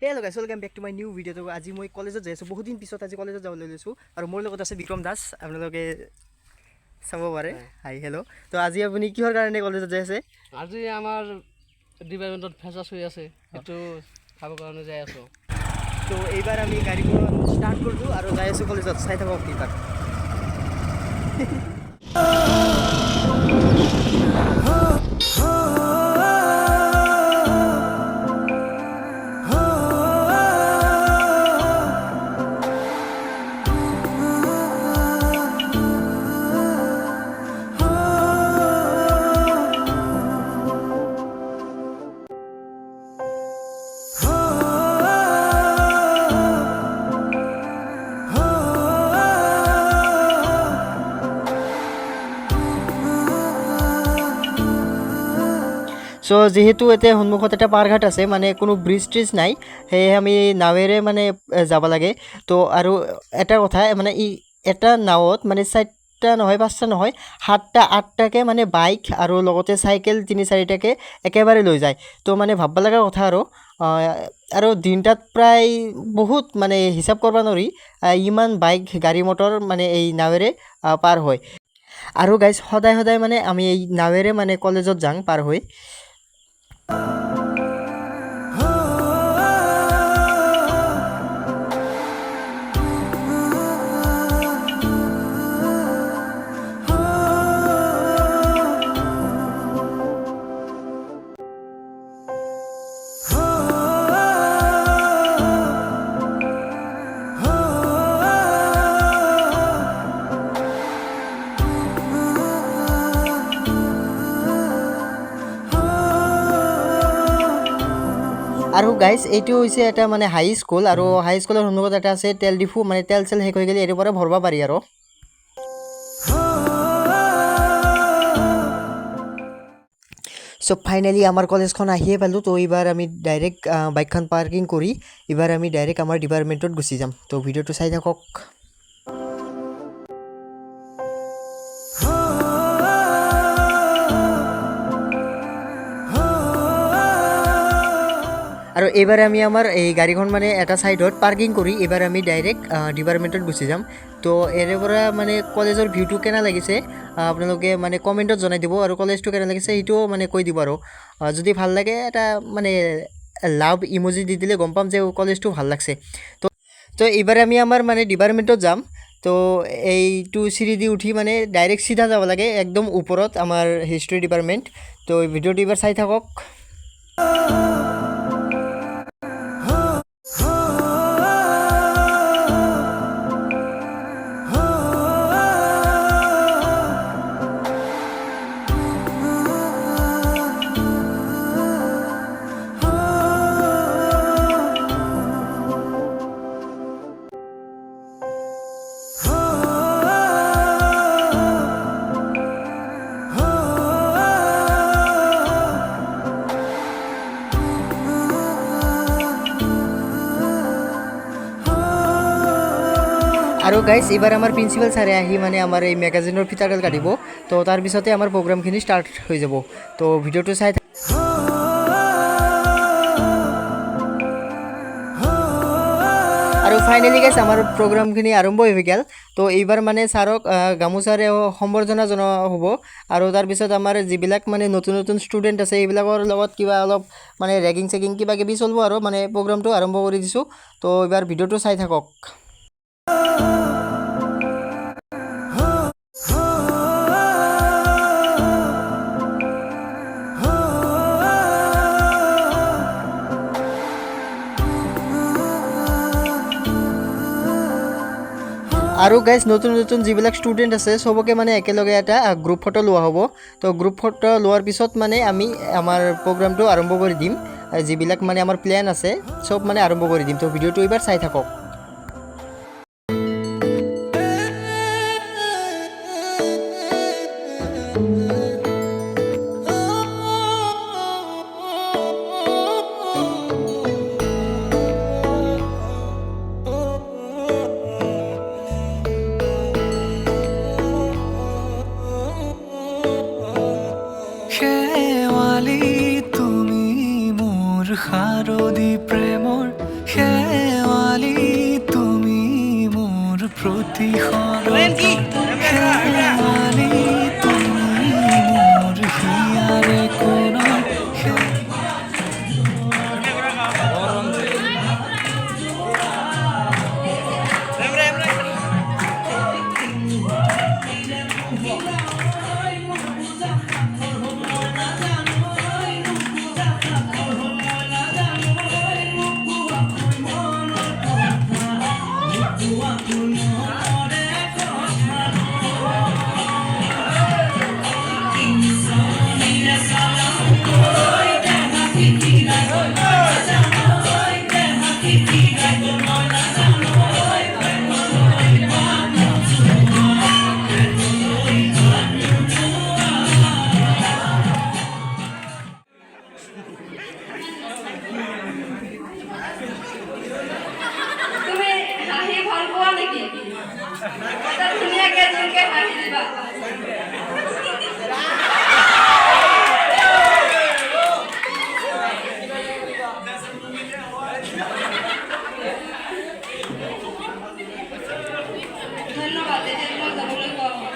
Hello guys, welcome back to my new video. তো আজি মই কলেজত যাই আছো বহুত দিন পিছত আজি কলেজত যাব লৈছো আৰু মোৰ লগত আছে বিক্ৰম দাস আপোনালোকে চাব পাৰে হাই হেল্ল' তো আজি আপুনি কিহৰ কাৰণে কলেজত যাই আছে আজি আমাৰ ডিপাৰ্টমেণ্টত ফেচাছ হৈ আছে এটো খাবৰ কাৰণে যাই আছো তো এইবাৰ আমি গাড়ীখন ষ্টাৰ্ট কৰিলো আৰু যাই আছো কলেজত চাই থাকক কি তাক সো যেহেতু এতে সন্মুখত এটা পাৰঘাট আছে মানে কোনো ব্ৰিজ ট্ৰিজ নাই সেয়ে আমি নাৱেৰে মানে যাব লাগে তো আৰু এটা কথা মানে এটা নাৱত মানে 4টা নহয় 5টা নহয় 7টা 8টাকে মানে বাইক আৰু লগতে চাইকেল 3-4টাকে একেবাৰে লৈ যায় তো মানে ভাবব লগা কথা আৰু দিনটাত প্ৰায় বহুত মানে হিচাপ কৰিব নোৱাৰি ইমান বাইক গাড়ী মটৰ মানে এই নাৱেৰে পাৰ হয় আৰু গাইজ সদায় সদায় মানে আমি এই নাৱেৰে মানে কলেজত যাং পাৰ হৈ আৰু গাইজ এইটো হৈছে এটা মানে হাই স্কুল আৰু হাই স্কুলৰ সন্মুখত এটা আছে তেল ডিফু মানে তেল চেল শেষ হৈ গ'লে ইয়াৰ পৰা ভৰবা পাৰি আৰু সো ফাইনালি আমাৰ কলেজখন আহিয়ে পালোঁ তো এইবাৰ আমি ডাইৰেক্ট বাইকখন পাৰ্কিং কৰি এইবাৰ আমি ডাইৰেক্ট আমাৰ ডিপাৰ্টমেণ্টত গুচি যাম তো ভিডিঅ'টো চাই থাকক আৰু এইবাৰ আমি আমাৰ এই গাড়ীখন মানে এটা সাইডত পাৰ্কিং কৰি এইবাৰ আমি ডাইৰেক্ট ডিপাৰ্টমেণ্টত গুচি যাম তো এৰে পৰা মানে কলেজৰ ভিউটো কেনে লাগিছে আপোনালোকে মানে কমেণ্টত জনাই দিব আৰু কলেজটো কেনে লাগিছে এইটোও মানে কৈ দিব আৰু যদি ভাল লাগে এটা মানে লাভ ইমোজি দি দিলে গম পাম যে কলেজটো ভাল লাগছে তো এইবাৰ আমি আমাৰ মানে ডিপাৰ্টমেণ্টত যাম তো এইটো চিৰি দি উঠি মানে ডাইৰেক্ট চিধা যাব লাগে একদম ওপৰত আমাৰ হিষ্ট্ৰী ডিপাৰ্টমেণ্ট তো ভিডিঅ'টো এইবাৰ চাই থাকক আৰু গাইজ এইবাৰ আমাৰ প্ৰিন্সিপাল ছাৰে আহি মানে আমাৰ এই মেগাজিনৰ ফিতাডাল কাটিব তো তাৰপিছতে আমাৰ প্ৰগ্ৰামখিনি ষ্টাৰ্ট হৈ যাব তো ভিডিঅ'টো চাই আৰু ফাইনেলি গাইজ আমাৰ প্ৰগ্ৰামখিনি আৰম্ভ হৈ গ'ল তো এইবাৰ মানে ছাৰক গামোচাৰে সম্বৰ্ধনা জনোৱা হ'ব আৰু তাৰপিছত আমাৰ যিবিলাক মানে নতুন নতুন ষ্টুডেণ্ট আছে এইবিলাকৰ লগত কিবা অলপ মানে ৰেগিং চেগিং কিবা কিবি চলিব আৰু মানে প্ৰগ্ৰামটো আৰম্ভ কৰি দিছোঁ তো এইবাৰ ভিডিঅ'টো চাই থাকক আৰু গাইজ নতুন নতুন যিবিলাক ষ্টুডেণ্ট আছে চবকে মানে একেলগে এটা গ্ৰুপ ফটো লোৱা হ'ব তো গ্ৰুপ ফটো লোৱাৰ পিছত মানে আমি আমাৰ প্ৰগ্ৰামটো আৰম্ভ কৰি দিম যিবিলাক মানে আমাৰ প্লেন আছে চব মানে আৰম্ভ কৰি দিম তো ভিডিঅ'টো এইবাৰ চাই থাকক শাৰদী প্ৰেমৰ খেয়ালি তুমি মোৰ প্ৰতিসৰণ খেয়ালি তুমি মোৰ হিয়াৰে কোণৰ তুমি হাঁহি ভাল পোৱা নেকি? এটা ধুনীয়াকে জোৰকে হাঁহি দিবা। ধন্যবাদ, এতিয়া তোমাক যাবলৈ কোৱা হ'ল।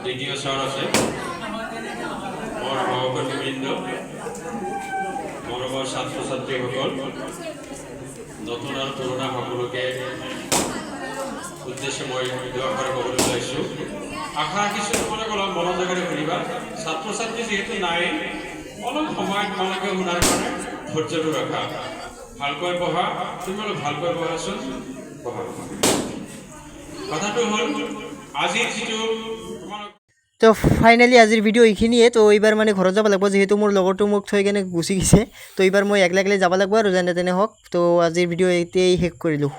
দ্বিতীয় স্বৰ আছে মোৰ সহকৰ্মীবৃন্দ মৰমৰ ছাত্ৰ ছাত্ৰীসকল নতুন আৰু পুৰণা সকলোকে উদ্দেশ্যে মই দুআষাৰ ক'বলৈ ওলাইছোঁ আশা ৰাখিছোঁ তোমালোকে অলপ মনোযোগেৰে শুনিবা ছাত্ৰ ছাত্ৰী যিহেতু নাই অলপ সময় তোমালোকে শুনাৰ কাৰণে ধৈৰ্যটো ৰখা ভালকৈ পঢ়া তুমি অলপ ভালকৈ পঢ়াচোন পঢ়া কথাটো হ'ল আজিৰ যিটো তো ফাইনেলি আজিৰ ভিডিঅ' এইখিনিয়ে তো এইবাৰ মানে ঘৰত যাব লাগিব যিহেতু মোৰ লগৰটো মোক থৈ কেনে গুচি গৈছে তো এইবাৰ মই একলা একলাই যাব লাগিব আৰু যেনে তেনে হওক তো আজিৰ ভিডিঅ' এতিয়াই শেষ কৰিলোঁ।